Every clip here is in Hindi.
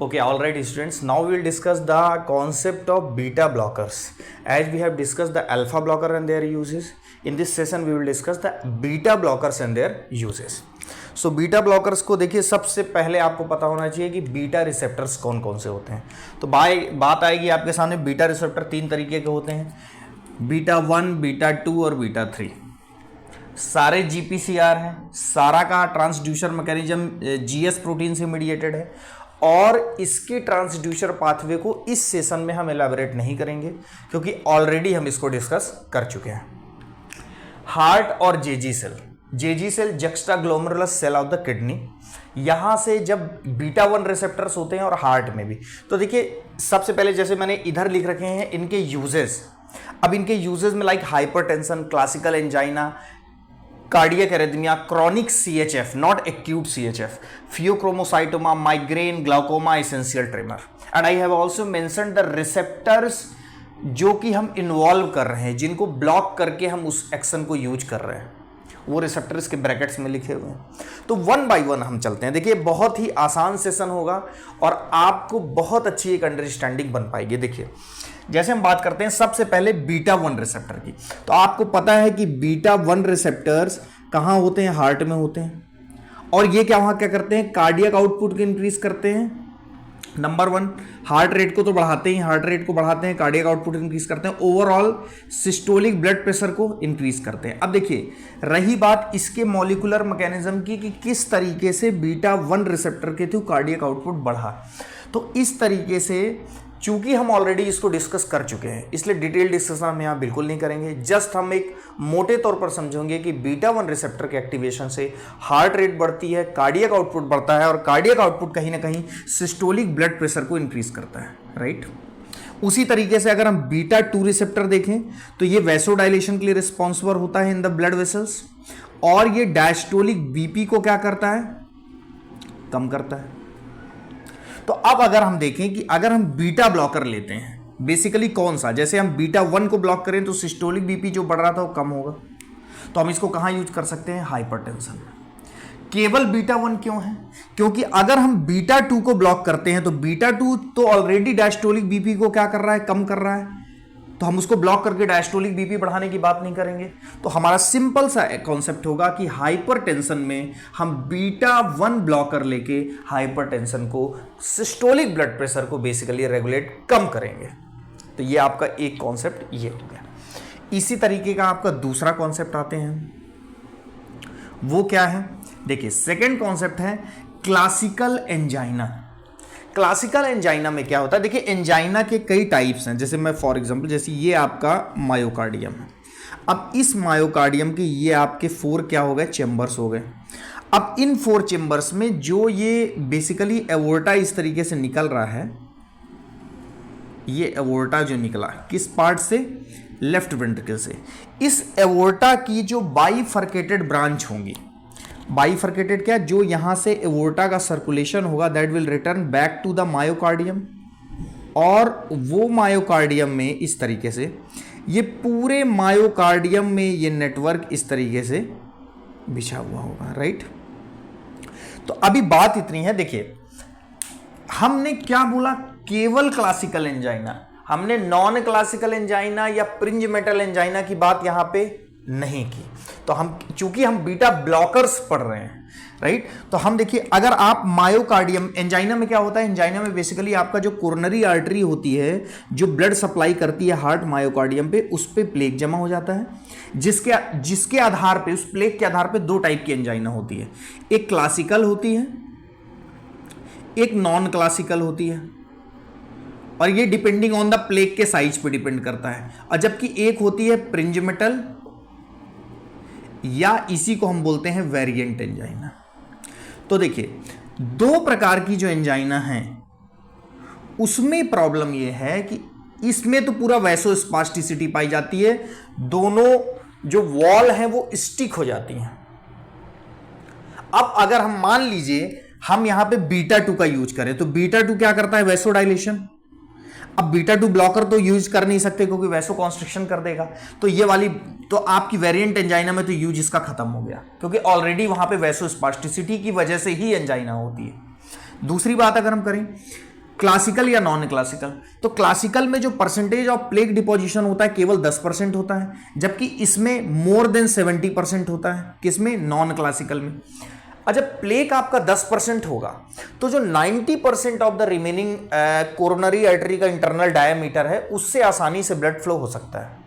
Okay, all right, students. Now we will discuss the concept of beta blockers. As we have discussed the alpha blocker and their uses, in this session we will discuss the beta blockers and their uses. So beta blockers को देखिए, सबसे पहले आपको पता होना चाहिए कि बीटा रिसेप्टर्स कौन कौन से होते हैं. तो बात आएगी आपके सामने. बीटा रिसेप्टर तीन तरीके के होते हैं, बीटा 1, बीटा 2 और बीटा 3. सारे GPCR हैं, सारा का ट्रांसड्यूसर मैकेनिज्म GS प्रोटीन से मीडिएटेड है और इसके ट्रांसड्यूसर पाथवे को इस सेशन में हम एलैबोरेट नहीं करेंगे क्योंकि ऑलरेडी हम इसको डिस्कस कर चुके हैं. हार्ट और JG cell juxta glomerulus cell of the kidney, यहां से जब बीटा 1 रिसेप्टर्स होते हैं और हार्ट में भी. तो देखिए, सबसे पहले जैसे मैंने इधर लिख रखे हैं इनके यूजेस. अब इनके यूजेस में like hypertension, classical angina, cardiac arrhythmia, chronic CHF not acute CHF, pheochromocytoma, migraine, glaucoma, essential tremor. And I have also mentioned the receptors जो कि हम इन्वॉल्व कर रहे हैं, जिनको ब्लॉक करके हम उस एक्शन को यूज कर रहे हैं, वो रिसेप्टर्स के ब्रैकेट्स में लिखे हुए हैं. तो वन बाय वन हम चलते हैं. देखिए, बहुत ही आसान सेशन होगा और आपको बहुत अच्छी एक अंडरस्टैंडिंग बन पाएगी. देखिए, जैसे हम बात करते हैं सबसे पहले बीटा 1 रिसेप्टर की, तो आपको पता है कि बीटा 1 रिसेप्टर्स कहाँ होते हैं? हार्ट में होते हैं. और ये वहाँ क्या करते हैं? कार्डियक आउटपुट को इंक्रीज करते हैं. नंबर 1, हार्ट रेट को तो बढ़ाते हैं, कार्डियक आउटपुट इंक्रीज करते हैं, ओवरऑल सिस्टोलिक ब्लड प्रेशर को इंक्रीज करते हैं. अब देखिए, रही बात इसके मॉलिक्यूलर मैकेनिज्म की कि किस तरीके से बीटा 1 रिसेप्टर के थ्रू कार्डियक आउटपुट बढ़ा. तो इस तरीके से, चूंकि हम ऑलरेडी इसको डिस्कस कर चुके हैं, इसलिए डिटेल डिस्कशन हम यहाँ बिल्कुल नहीं करेंगे. जस्ट हम एक मोटे तौर पर समझेंगे कि बीटा 1 रिसेप्टर के एक्टिवेशन से हार्ट रेट बढ़ती है, कार्डियक आउटपुट बढ़ता है और कार्डियक आउटपुट कहीं ना कहीं सिस्टोलिक ब्लड प्रेशर को इंक्रीज करता है, राइट. उसी तरीके से अगर हम बीटा 2 रिसेप्टर देखें तो ये वैसोडाइलेशन के लिए रिस्पॉन्सिबल होता है इन द ब्लड वेसल्स, और ये डायस्टोलिक BP को क्या करता है? कम करता है. तो अब अगर हम देखें कि अगर हम बीटा ब्लॉकर लेते हैं, बेसिकली कौन सा, जैसे हम बीटा 1 को ब्लॉक करें तो सिस्टोलिक BP जो बढ़ रहा था वो कम होगा. तो हम इसको कहां यूज कर सकते हैं? हाइपरटेंशन में. केवल बीटा 1 क्यों है? क्योंकि अगर हम बीटा 2 को ब्लॉक करते हैं तो बीटा 2 तो ऑलरेडी डायस्टोलिक BP को क्या कर रहा है? कम कर रहा है. तो हम उसको ब्लॉक करके डायस्टोलिक BP बढ़ाने की बात नहीं करेंगे. तो हमारा सिंपल सा कॉन्सेप्ट होगा कि हाइपरटेंशन में हम बीटा 1 ब्लॉकर लेके हाइपरटेंशन को, सिस्टोलिक ब्लड प्रेशर को बेसिकली रेगुलेट कम करेंगे. तो ये आपका एक कॉन्सेप्ट ये हो गया. इसी तरीके का आपका दूसरा कॉन्सेप्ट आते हैं, वो क्या है? देखिए, सेकेंड कॉन्सेप्ट है क्लासिकल एंजाइना. क्लासिकल एंजाइना में क्या होता है? देखिए, एंजाइना के कई टाइप्स हैं. जैसे मैं फॉर एग्जांपल, जैसे ये आपका मायोकार्डियम है. अब इस मायोकार्डियम के ये आपके 4 क्या हो गए? चेंबर्स हो गए. अब इन 4 चेंबर्स में जो ये बेसिकली एवोर्टा इस तरीके से निकल रहा है, ये एवोर्टा जो निकला किस पार्ट से? लेफ्ट वेंट्रिकल से. इस एवोर्टा की जो बाइफर्केटेड ब्रांच होंगी, बाइफर्केटेड क्या? जो यहां से एवोर्टा का सर्कुलेशन होगा, that will return back to the myocardium, और वो मायोकार्डियम में इस तरीके से, ये पूरे मायोकार्डियम में ये नेटवर्क इस तरीके से बिछा हुआ होगा, राइट. तो अभी बात इतनी है. देखिए, हमने क्या बोला? केवल क्लासिकल एंजाइना. हमने नॉन क्लासिकल एंजाइना या प्रिंज मेटल एंजाइना की बात यहां पे नहीं की. तो हम, चूंकि हम बीटा ब्लॉकर्स पढ़ रहे हैं, राइट. तो हम देखिए, अगर आप मायोकार्डियम, एंजाइना में क्या होता है? एंजाइना में बेसिकली आपका जो कोरोनरी आर्टरी होती है, जो ब्लड सप्लाई करती है हार्ट मायोकार्डियम पे, उस पे प्लेक जमा हो जाता है, जिसके आधार पे, उस प्लेक के आधार पे 2 टाइप की एंजाइना होती है. एक क्लासिकल होती है, एक नॉन क्लासिकल होती है, और ये डिपेंडिंग ऑन द प्लेक के साइज पे डिपेंड करता है. और जबकि एक होती है प्रिंज मेटल, या इसी को हम बोलते हैं वेरिएंट एंजाइना. तो देखिए, 2 प्रकार की जो एंजाइना है, उसमें प्रॉब्लम यह है कि इसमें तो पूरा वैसोस्पास्टिसिटी पाई जाती है, दोनों जो वॉल हैं वो स्टिक हो जाती हैं. अब अगर हम मान लीजिए हम यहां पे बीटा 2 का यूज करें, तो बीटा 2 क्या करता है? वैसोडाइलेशन. अब बीटा 2 ब्लॉकर तो यूज कर नहीं सकते क्योंकि वैसो कॉन्स्ट्रिक्शन कर देगा. तो ये वाली, तो आपकी वेरिएंट एंजाइना में तो यूज इसका खत्म हो गया, क्योंकि ऑलरेडी वहां पे वैसोस्पास्टिसिटी की वजह से ही एंजाइना होती है. दूसरी बात अगर हम करें क्लासिकल या नॉन क्लासिकल? तो क्लासिकल में जो परसेंटेज ऑफ प्लेक डिपोजिशन होता है केवल 10% होता है, जबकि इसमें मोर देन 70% होता है। किसमें? नॉन क्लासिकल में। जब प्लेक आपका 10% होगा तो जो 90% of the remaining coronary artery का इंटरनल डायमीटर है उससे आसानी से ब्लड फ्लो हो सकता है।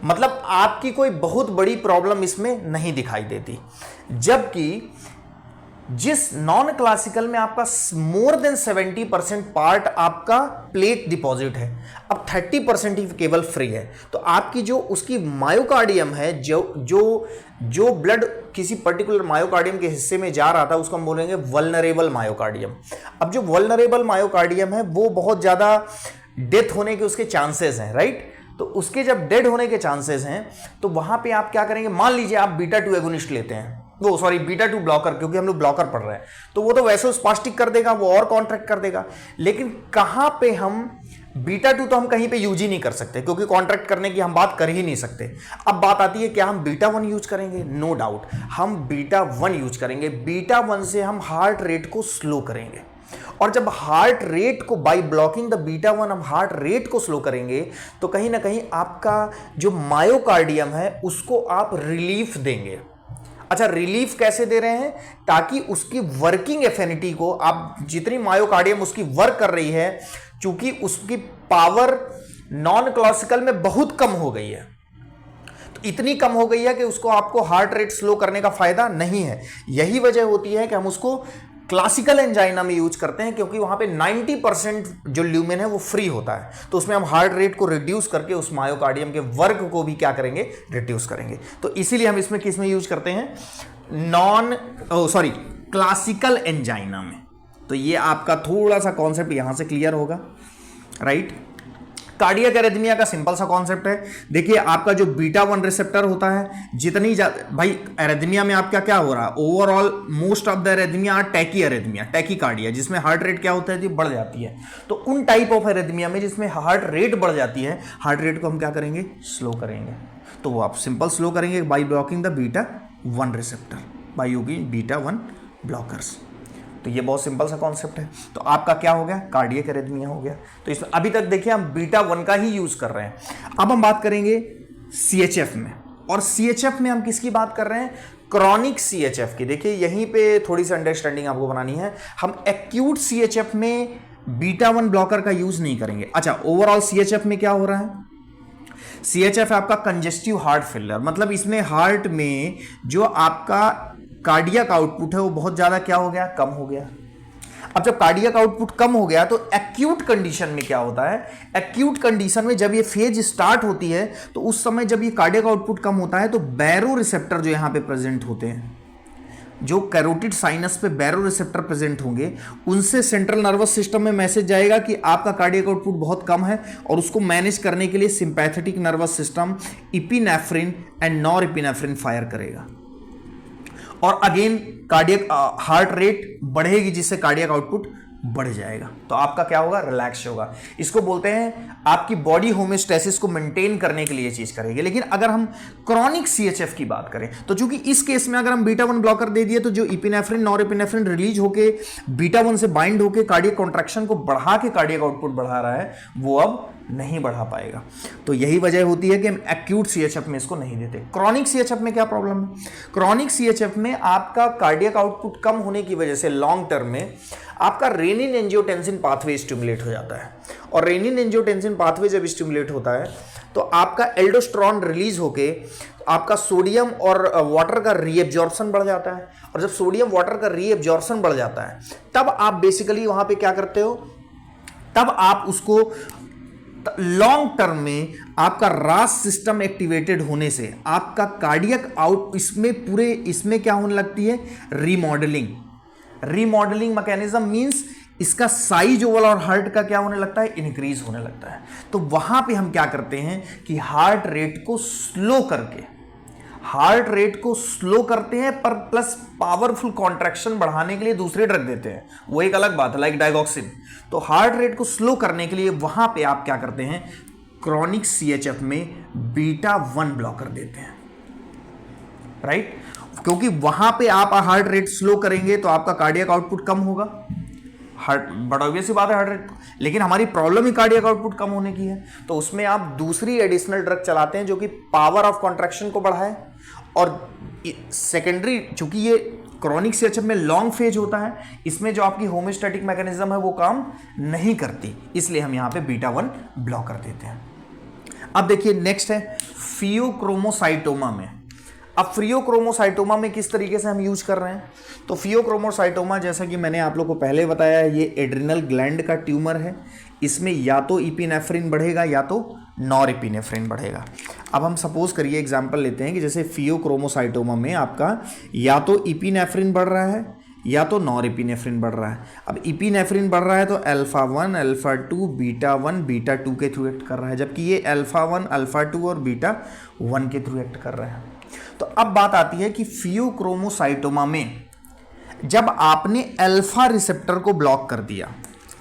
मतलब आपकी कोई बहुत बड़ी प्रॉब्लम इसमें नहीं दिखाई देती। जबकि जिस नॉन क्लासिकल में आपका मोर देन 70% पार्ट आपका प्लेक डिपॉजिट है, अब 30% ही केवल फ्री है, तो आपकी जो उसकी मायोकार्डियम है, जो ब्लड किसी पर्टिकुलर मायोकार्डियम के हिस्से में जा रहा था उसको हम बोलेंगे वल्नरेबल मायोकार्डियम। अब जो वल्नरेबल मायोकार्डियम है वो बहुत ज़्यादा डेथ होने के उसके चांसेस हैं, राइट? तो उसके जब डेड होने के चांसेस हैं तो वहां पे आप क्या करेंगे, मान लीजिए आप बीटा 2 एगोनिस्ट लेते हैं, वो सॉरी बीटा 2 ब्लॉकर, क्योंकि हम लोग ब्लॉकर पढ़ रहे हैं, तो वो तो वैसे स्पास्टिक कर देगा, वो और कॉन्ट्रैक्ट कर देगा। लेकिन कहां पे हम बीटा 2 तो हम कहीं पे यूज ही नहीं कर सकते क्योंकि कॉन्ट्रैक्ट करने की हम बात कर ही नहीं सकते। अब बात आती है क्या हम बीटा 1 यूज करेंगे? नो डाउट हम बीटा 1 यूज करेंगे। बीटा 1 से हम हार्ट रेट को स्लो करेंगे, और जब हार्ट रेट को बाय ब्लॉकिंग द बीटा 1 हम हार्ट रेट को स्लो करेंगे तो कहीं ना कहीं आपका जो मायोकार्डियम है उसको आप रिलीफ देंगे। अच्छा, रिलीफ कैसे दे रहे हैं? ताकि उसकी वर्किंग एफिनिटी को, आप जितनी मायोकार्डियम उसकी वर्क कर रही है, चूंकि उसकी पावर नॉन क्लासिकल में बहुत कम हो गई है, तो इतनी कम हो गई है कि उसको आपको हार्ट रेट स्लो करने का फायदा नहीं है। यही वजह होती है कि हम उसको क्लासिकल एंजाइना में यूज करते हैं, क्योंकि वहां पे 90% जो ल्यूमेन है वो फ्री होता है, तो उसमें हम हार्ट रेट को रिड्यूस करके उस मायोकार्डियम के वर्क को भी क्या करेंगे, रिड्यूस करेंगे। तो इसीलिए हम इसमें किस में यूज करते हैं, क्लासिकल एंजाइना में। तो ये आपका थोड़ा सा कॉन्सेप्ट यहां से क्लियर होगा, राइट। कार्डियक एरिथमिया का सिंपल सा कॉन्सेप्ट है। देखिए आपका जो बीटा 1 रिसेप्टर होता है, जितनी भाई एरिथमिया में आपका क्या हो रहा है, overall most of the arrhythmia are tachy arrhythmia, tachycardia, जिसमें हार्ट रेट क्या होता है, जो बढ़ जाती है। तो उन टाइप ऑफ एरिथमिया में जिसमें हार्ट रेट बढ़ जाती है, हार्ट रेट को हम क्या करेंगे, स्लो करेंगे। तो वो आप सिंपल स्लो करेंगे by blocking the beta 1 receptor, by using beta 1 blockers. तो ये बहुत सिंपल सा कॉन्सेप्ट है। तो आपका क्या हो गया, कार्डियक एरिथमिया हो गया। तो इसमें अभी तक देखिए हम बीटा 1 का ही यूज कर रहे हैं। अब हम बात करेंगे सीएचएफ में, और सीएचएफ में हम किसकी बात कर रहे हैं, क्रॉनिक सीएचएफ की। देखिए यहीं पे थोड़ी सी अंडरस्टैंडिंग आपको बनानी है। हम एक्यूट सीएचएफ में बीटा 1 ब्लॉकर का यूज नहीं करेंगे। अच्छा, ओवरऑल सीएचएफ में क्या हो रहा है, सीएचएफ आपका कंजेस्टिव हार्ट फेलियर, मतलब इसमें हार्ट में जो आपका कार्डियक आउटपुट है वो बहुत ज्यादा क्या हो गया, कम हो गया। अब जब कार्डियक आउटपुट कम हो गया तो एक्यूट कंडीशन में क्या होता है, एक्यूट कंडीशन में जब ये फेज स्टार्ट होती है तो उस समय जब ये कार्डियक आउटपुट कम होता है तो बैरो रिसेप्टर जो यहां पे प्रेजेंट होते हैं, जो कैरोटिड साइनस पे बैरो रिसेप्टर प्रेजेंट होंगे, उनसे सेंट्रल नर्वस सिस्टम में मैसेज जाएगा कि आपका कार्डियक आउटपुट बहुत कम है, और उसको मैनेज करने के लिए sympathetic nervous system epinephrine and nor epinephrine fire करेगा, और अगेन कार्डियक हार्ट रेट बढ़ेगी जिससे कार्डियक आउटपुट बढ़ जाएगा। तो आपका क्या होगा, रिलैक्स होगा। इसको बोलते हैं आपकी बॉडी होम्योस्टेसिस को मेंटेन करने के लिए ये चीज करेगी। लेकिन अगर हम क्रॉनिक सीएचएफ की बात करें तो चूंकि इस केस में अगर हम बीटा 1 ब्लॉकर दे दिए तो जो इपिनेफ्रिन नॉरएपिनेफ्रिन रिलीज होके बीटा 1 से बाइंड होके कार्डियक कॉन्ट्रैक्शन को बढ़ा के कार्डियक आउटपुट बढ़ा रहा है, वो अब नहीं बढ़ा पाएगा। तो यही वजह होती है कि हम एक्यूट सीएचएफ में इसको नहीं देते। क्रॉनिक सीएचएफ में क्या प्रॉब्लम है, क्रॉनिक सीएचएफ में आपका कार्डियक आउटपुट कम होने की वजह से लॉन्ग टर्म में आपका रेनिन एंजियोटेंसिन पाथवे स्टिमुलेट हो जाता है, और रेनिन एंजियोटेंसिन पाथवे जब स्टिमुलेट होता है तो आपका एल्डोस्टेरोन रिलीज होके आपका सोडियम और वाटर का रीएब्जॉर्प्शन बढ़ जाता है, और जब सोडियम वाटर का रीएब्जॉर्प्शन बढ़ जाता है तब आप बेसिकली वहां पे क्या करते हो, तब आप उसको लॉन्ग टर्म में आपका रास सिस्टम एक्टिवेटेड होने से आपका कार्डियक आउट इसमें क्या होने लगती है, रीमॉडलिंग मैकेनिज्म मींस इसका साइज ओवरऑल हार्ट का क्या होने लगता है, इंक्रीज होने लगता है। तो वहां पे हम क्या करते हैं कि हार्ट रेट को स्लो करते हैं, पर प्लस पावरफुल कॉन्ट्रैक्शन बढ़ाने के लिए दूसरे ड्रग देते हैं, वो एक अलग बात है, लाइक डाइगॉक्सिन। तो हार्ट रेट को स्लो करने के लिए वहां पे आप क्या करते हैं, क्रॉनिक सीएचएफ में बीटा 1 ब्लॉकर देते हैं, राइट। क्योंकि वहां पे आप हार्ट रेट स्लो करेंगे तो आपका कार्डियक आउटपुट कम होगा, बट ऑब्वियस सी बात है हार्ट रेट, लेकिन हमारी प्रॉब्लम ही कार्डियक आउटपुट कम होने की है, तो उसमें आप दूसरी एडिशनल ड्रग चलाते हैं जो कि पावर ऑफ कॉन्ट्रैक्शन को बढ़ाए, और सेकेंडरी चूंकि ये क्रॉनिक सीएचएफ में लॉन्ग फेज होता है, इसमें जो आपकी होम्योस्टैटिक मैकेनिज्म है वो काम नहीं करती, इसलिए हम यहाँ पे बीटा 1 ब्लॉकर देते हैं। अब देखिए नेक्स्ट है फियोक्रोमोसाइटोमा में। अब फियोक्रोमोसाइटोमा में किस तरीके से हम यूज कर रहे हैं, तो फियोक्रोमोसाइटोमा जैसा कि मैंने आप लोग को पहले बताया, ये एड्रिनल ग्लैंड का ट्यूमर है, इसमें या तो इपिनेफ्रिन बढ़ेगा या तो नॉरएपिनेफ्रिन बढ़ेगा। अब हम सपोज करिए एग्जांपल लेते हैं कि जैसे फियोक्रोमोसाइटोमा में आपका या तो इपिनेफ्रिन बढ़ रहा है या तो नॉरएपिनेफ्रिन बढ़ रहा है। अब इपिनेफ्रिन बढ़ रहा है तो अल्फा 1, अल्फा 2, बीटा 1, बीटा 2 के थ्रू एक्ट कर रहा है, जबकि ये अल्फा 1, अल्फा 2 और बीटा 1 के थ्रू एक्ट कर रहे हैं। तो अब बात आती है कि फियोक्रोमोसाइटोमा में जब आपने अल्फा रिसेप्टर को ब्लॉक कर दिया,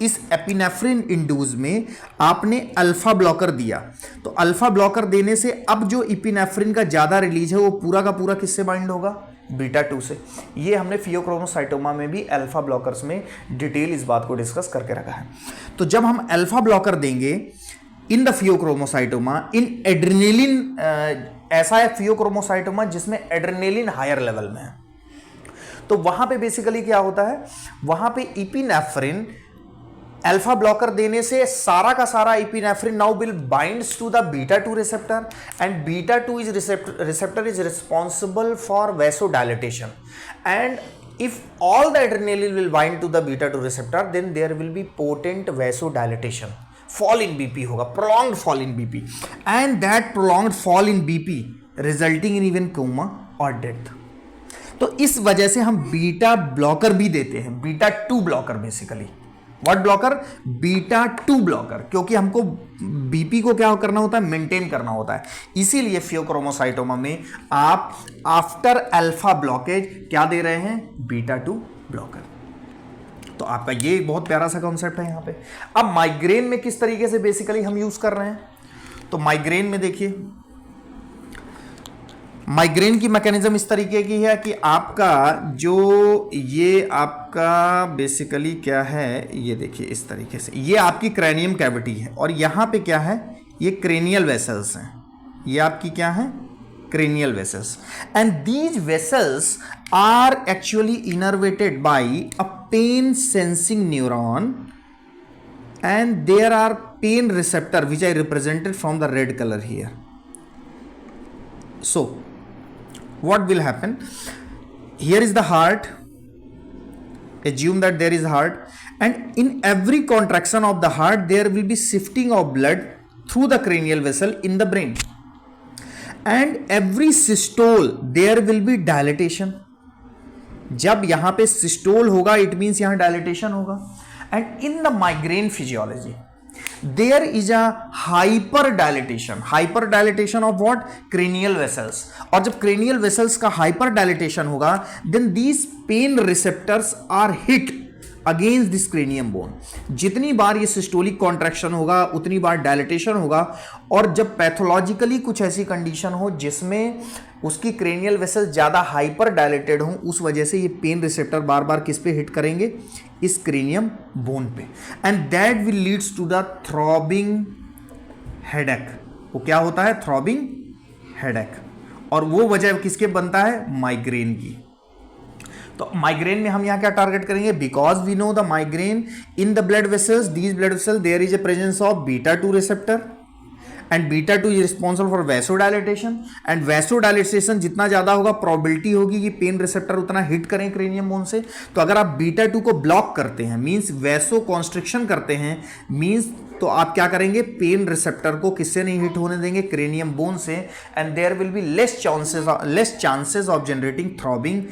इस एपिनेफ्रिन इंड्यूस में आपने अल्फा ब्लॉकर दिया, तो अल्फा ब्लॉकर देने से अब जो इपिनेफ्रिन का ज़्यादा रिलीज है वो पूरा का पूरा किससे बाइंड होगा, बीटा 2 से। ये हमने फियोक्रोमोसाइटोमा में भी अल्फा ब्लॉकर्स में डिटेल इस बात को डिस्कस करके रखा है। तो जब हम अल्फा ब्लॉकर देंगे in the pheochromocytoma in adrenaline, ऐसा है फियोक्रोमोसाइटोमा जिसमें एड्रेनलिन हायर लेवल में है, तो वहां पे बेसिकली क्या होता है, वहां पे इपिनेफ्रिन अल्फा ब्लॉकर देने से सारा का सारा epinephrine now will binds to the beta 2 receptor, and beta 2 is receptor is responsible for vasodilatation, and if all the adrenaline will bind to the beta 2 receptor, then there will be potent vasodilatation, fall in BP होगा, prolonged fall in BP, and that prolonged fall in BP resulting in even coma or death। तो इस वजह से हम बीटा ब्लॉकर भी देते हैं, beta 2 blocker basically. What blocker? Beta 2 blocker, क्योंकि हमको बीपी को क्या करना होता है, मेंटेन करना होता है। इसीलिए फियोक्रोमोसाइटोमा में आप आफ्टर अल्फा ब्लॉकेज क्या दे रहे हैं, बीटा 2 ब्लॉकर। तो आपका ये बहुत प्यारा सा कॉन्सेप्ट है यहाँ पे। अब माइग्रेन में किस तरीके से बेसिकली हम यूज कर रहे हैं, तो माइग्रेन में देखिए, माइग्रेन की मैकेनिज्म इस तरीके की है कि आपका जो ये आपका बेसिकली क्या है, ये देखिए इस तरीके से, ये आपकी क्रैनियम कैविटी है और यहाँ पे क्या है, ये क्रेनियल वेसल्स हैं, ये आपकी क्या है, cranial vessels, and these vessels are actually innervated by a pain sensing neuron, and there are pain receptor which I represented from the red colour here. So what will happen, here is the heart, assume that there is heart, and in every contraction of the heart there will be shifting of blood through the cranial vessel in the brain, and every systole there will be dilatation। जब यहाँ पे सिस्टोल होगा इट मीन्स यहाँ डायलिटेशन होगा, and in the migraine physiology there is a hyper dilatation of what, cranial vessels, और जब cranial vessels का hyper dilatation होगा then these pain receptors are hit against this cranium bone। जितनी बार ये सिस्टोलिक कॉन्ट्रैक्शन होगा उतनी बार डायलिटेशन होगा, और जब पैथोलॉजिकली कुछ ऐसी कंडीशन हो जिसमें उसकी क्रेनियल वेसल ज़्यादा हाइपर डायलेटेड हो, उस वजह से ये पेन रिसेप्टर बार बार किस पे हिट करेंगे, इस क्रेनियम बोन पे, and that will leads to the throbbing headache. वो क्या होता है, थ्रॉबिंग हेडेक, और वो वजह किसके बनता है, माइग्रेन की। तो माइग्रेन में हम यहाँ क्या टारगेट करेंगे, because we know the migraine in the blood vessels, these blood vessel there is a presence of beta 2 receptor, and beta 2 is responsible for vasodilatation, and vasodilatation जितना ज़्यादा होगा प्रोबेबिलिटी होगी कि पेन रिसेप्टर उतना हिट करें क्रेनियम बोन से। तो अगर आप बीटा 2 को ब्लॉक करते हैं मीन्स वैसो कॉन्स्ट्रिक्शन करते हैं मीन्स, तो आप क्या करेंगे, पेन रिसेप्टर को किससे नहीं हिट होने देंगे, क्रेनियम बोन से, and there will be less chances of generating throbbing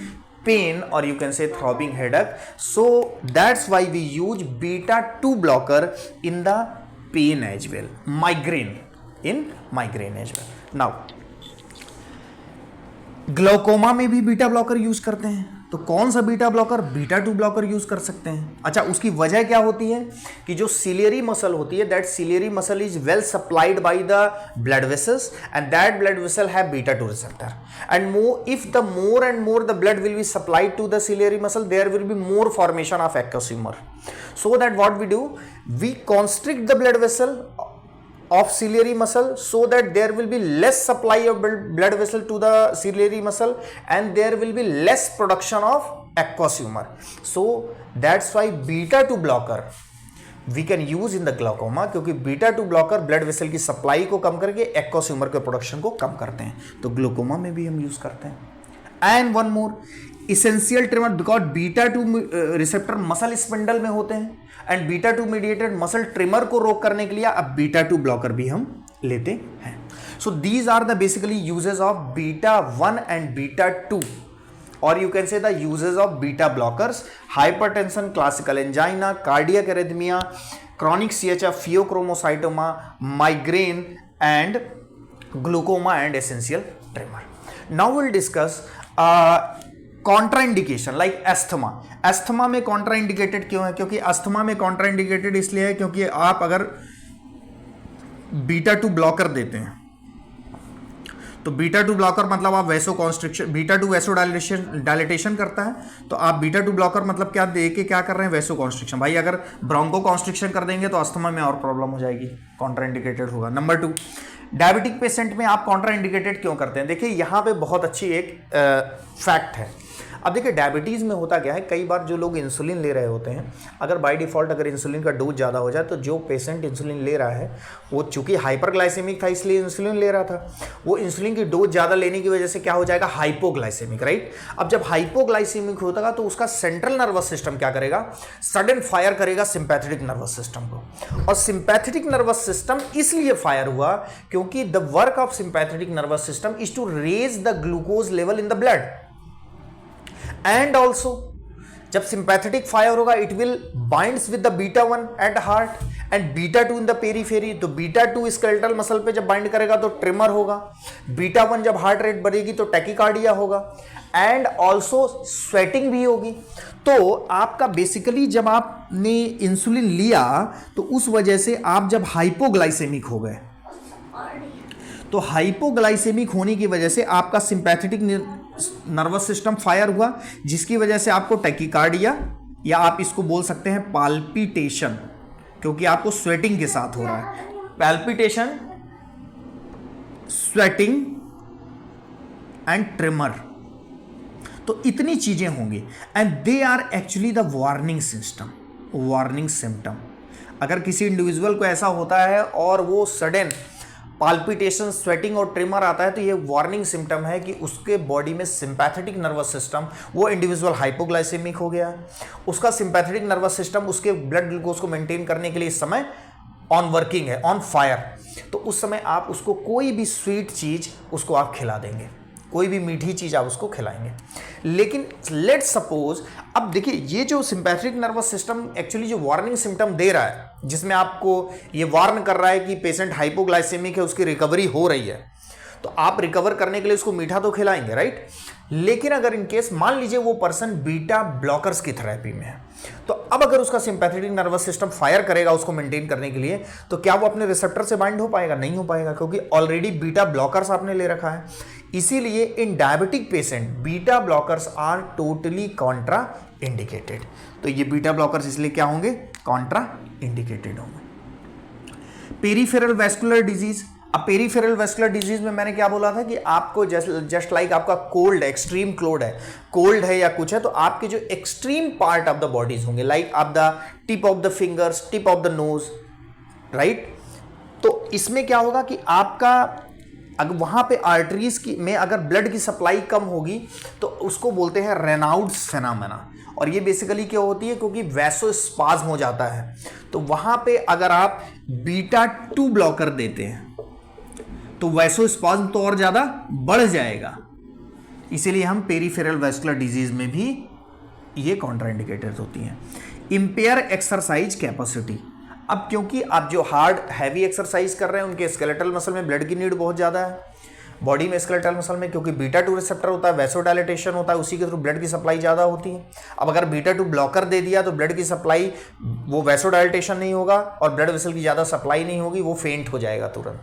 pain, or you can say throbbing headache। So that's why we use beta 2 blocker in the pain as well, in migraine as well। Now glaucoma में भी बीटा ब्लॉकर यूज करते हैं। तो कौन सा beta blocker? Beta 2 blocker use कर सकते हैं। अच्छा, उसकी वजह क्या होती है कि जो सिलियरी मसल होती है, that ciliary muscle is well supplied by the blood vessels and that blood vessel have beta 2 receptor and more if the more and more the blood will be supplied to the ciliary muscle, there will be more formation of aqueous humor. So that what we do, we constrict the blood vessel of ciliary muscle so that there will be less supply of blood vessel to the ciliary muscle and there will be less production of aqueous humor. So that's why beta 2 blocker we can use in the glaucoma, क्योंकि बीटा 2 ब्लॉकर ब्लड वेसल की सप्लाई को कम करके एक्वस ह्यूमर के प्रोडक्शन को कम करते हैं, तो ग्लूकोमा में भी हम यूज करते हैं। And one more, essential trimmer, because beta 2 receptor muscle spindle में होते हैं and beta 2 mediated muscle trimmer को रोक करने के लिए अब बीटा 2 ब्लॉकर भी हम लेते हैं। So these are the basically uses of beta 1 and beta 2, और you can say the uses of beta blockers: hypertension, classical angina, cardiac arrhythmia, chronic CHF, pheochromocytoma, migraine and glaucoma and essential tremor. Now will discuss contraindication like asthma. Asthma में कॉन्ट्राइंडिकेटेड क्यों है? क्योंकि एस्थमा में कॉन्ट्राइंडिकेटेड इसलिए है क्योंकि आप अगर बीटा 2 ब्लॉकर देते हैं तो बीटा 2 ब्लॉकर मतलब आप vaso constriction, beta 2 vaso dilatation करता है, तो आप बीटा 2 ब्लॉकर मतलब क्या दे के क्या कर रहे हैं? Vaso constriction. भाई अगर ब्रोंको कॉन्स्ट्रिक्शन कर देंगे तो अस्थमा में और प्रॉब्लम हो जाएगी, कॉन्ट्राइंडिकेटेड होगा। नंबर 2, डायबिटिक पेशेंट में आप कॉन्ट्राइंडिकेटेड क्यों करते हैं? देखिए यहाँ पे बहुत अच्छी एक फैक्ट है। अब देखिए डायबिटीज़ में होता क्या है, कई बार जो लोग इंसुलिन ले रहे होते हैं, अगर बाय डिफ़ॉल्ट अगर इंसुलिन का डोज ज़्यादा हो जाए तो जो पेशेंट इंसुलिन ले रहा है वो चूंकि हाइपरग्लाइसेमिक था इसलिए इंसुलिन ले रहा था, वो इंसुलिन की डोज ज़्यादा लेने की वजह से क्या हो जाएगा? Hypoglycemic, right. अब जब हाइपोग्लाइसेमिक होता तो उसका सेंट्रल नर्वस सिस्टम क्या करेगा? सडन फायर करेगा सिंपैथेटिक नर्वस सिस्टम को, और सिंपैथेटिक नर्वस सिस्टम इसलिए फायर हुआ क्योंकि the work of sympathetic nervous system is to raise the glucose level in the blood and also जब सिंपैथेटिक फायर होगा it will binds with the beta 1 at heart and beta 2 in the periphery, तो बीटा 2 स्केलेटल मसल पे जब बाइंड करेगा तो ट्रिमर होगा, बीटा 1 जब हार्ट रेट बढ़ेगी तो टैकीकार्डिया होगा एंड ऑल्सो स्वेटिंग भी होगी। तो आपका बेसिकली जब आपने इंसुलिन लिया तो उस वजह से आप जब हाइपोग्लाइसेमिक हो गए, तो हाइपोग्लाइसेमिक होने की वजह से आपका सिंपैथेटिक नर्वस सिस्टम फायर हुआ, जिसकी वजह से आपको टैकीकार्डिया या आप इसको बोल सकते हैं पाल्पिटेशन, क्योंकि आपको स्वेटिंग के साथ हो रहा है, पाल्पिटेशन, स्वेटिंग एंड ट्रिमर, तो इतनी चीजें होंगी and they are actually the warning system, warning symptom. अगर किसी इंडिविजुअल को ऐसा होता है और वो सडन पाल्पिटेशन, स्वेटिंग और ट्रिमर आता है तो ये वार्निंग सिम्टम है कि उसके बॉडी में सिंपैथेटिक नर्वस सिस्टम, वो इंडिविजुअल हाइपोग्लाइसेमिक हो गया, उसका सिंपैथेटिक नर्वस सिस्टम उसके ब्लड ग्लूकोज को मेंटेन करने के लिए इस समय ऑन वर्किंग है, ऑन फायर, तो उस समय आप उसको कोई भी स्वीट चीज़ उसको आप खिला देंगे, कोई भी मीठी चीज़ आप उसको खिलाएंगे। लेकिन लेट्स सपोज, अब देखिए ये जो सिंपैथेटिक नर्वस सिस्टम एक्चुअली जो वार्निंग सिम्टम दे रहा है, जिसमें आपको ये वार्न कर रहा है कि पेशेंट हाइपोग्लाइसेमिक है, उसकी रिकवरी हो रही है, तो आप रिकवर करने के लिए उसको मीठा तो खिलाएंगे, राइट। लेकिन अगर इन केस मान लीजिए वो पर्सन बीटा ब्लॉकर्स की थेरेपी में है, तो अब अगर उसका सिंपैथेटिक नर्वस सिस्टम फायर करेगा उसको मेंटेन करने के लिए, तो क्या वो अपने रिसेप्टर से बाइंड हो पाएगा? नहीं हो पाएगा, क्योंकि ऑलरेडी बीटा ब्लॉकर्स आपने ले रखा है। इसीलिए in diabetic patient beta blockers are totally contraindicated. तो ये बीटा ब्लॉकर्स इसलिए क्या होंगे? कॉन्ट्रा इंडिकेटेड होंगे। पेरिफेरल वैस्कुलर डिजीज, अब पेरिफेरल वैस्कुलर डिजीज में मैंने क्या बोला था कि आपको जस्ट लाइक आपका कोल्ड है, एक्सट्रीम कोल्ड है या कुछ है, तो आपके जो extreme part of the bodies होंगे, लाइक आप the tip of the fingers, tip of the nose, right. तो इसमें क्या होगा कि आपका अगर वहाँ पे आर्टरीज की में अगर ब्लड की सप्लाई कम होगी तो उसको बोलते हैं रेनाउड्स फेनामेना, और ये बेसिकली क्या होती है क्योंकि वैसोस्पाज्म हो जाता है, तो वहाँ पे अगर आप बीटा 2 ब्लॉकर देते हैं तो वैसोस्पाज्म तो और ज़्यादा बढ़ जाएगा, इसीलिए हम पेरिफेरल वैस्कुलर डिजीज में भी ये कॉन्ट्राइंडिकेटेड होती हैं। इंपेयर एक्सरसाइज कैपेसिटी, अब क्योंकि आप जो हार्ड हैवी एक्सरसाइज कर रहे हैं उनके स्केलेटल मसल में ब्लड की नीड बहुत ज़्यादा है, बॉडी में स्केलेटल मसल में, क्योंकि बीटा 2 रिसेप्टर होता है, वैसोडाइलेटेशन होता है, उसी के थ्रू ब्लड की सप्लाई ज़्यादा होती है। अब अगर बीटा 2 ब्लॉकर दे दिया तो ब्लड की सप्लाई, वो वैसोडाइलेटेशन नहीं होगा और ब्लड वेसल की ज़्यादा सप्लाई नहीं होगी, वो फेंट हो जाएगा तुरंत।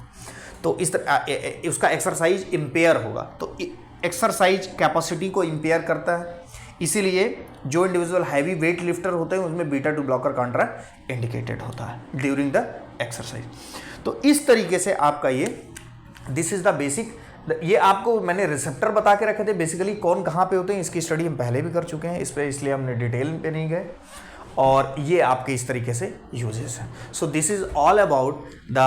तो इस तरह उसका एक्सरसाइज इम्पेयर होगा। तो एक्सरसाइज कैपेसिटी को इम्पेयर करता है, इसीलिए जो इंडिविजुअल हैवी वेट लिफ्टर होते हैं उसमें बीटा 2 ब्लॉकर कॉन्ट्रा इंडिकेटेड होता है ड्यूरिंग द एक्सरसाइज। तो इस तरीके से आपका ये दिस इज द बेसिक, ये आपको मैंने रिसेप्टर बता के रखे थे बेसिकली कौन कहाँ पे होते हैं, इसकी स्टडी हम पहले भी कर चुके हैं इस पर, इसलिए हमने डिटेल पे नहीं गए। और ये आपके इस तरीके से यूजेस हैं। So this is all about the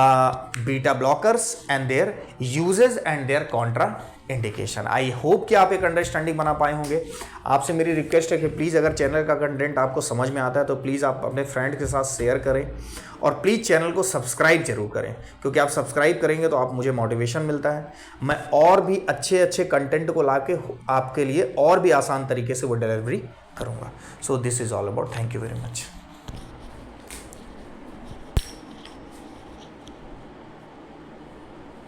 beta blockers and their uses and their contraindication. I hope कि आप एक अंडरस्टैंडिंग बना पाए होंगे। आपसे मेरी रिक्वेस्ट है कि प्लीज़ अगर चैनल का कंटेंट आपको समझ में आता है तो प्लीज़ आप अपने फ्रेंड के साथ शेयर करें और प्लीज़ चैनल को सब्सक्राइब जरूर करें, क्योंकि आप सब्सक्राइब करेंगे तो आप मुझे मोटिवेशन मिलता है, मैं और भी अच्छे अच्छे कंटेंट को ला के आपके लिए और भी आसान तरीके से वो डिलीवरी करूँगा। So this is all about, thank you very much.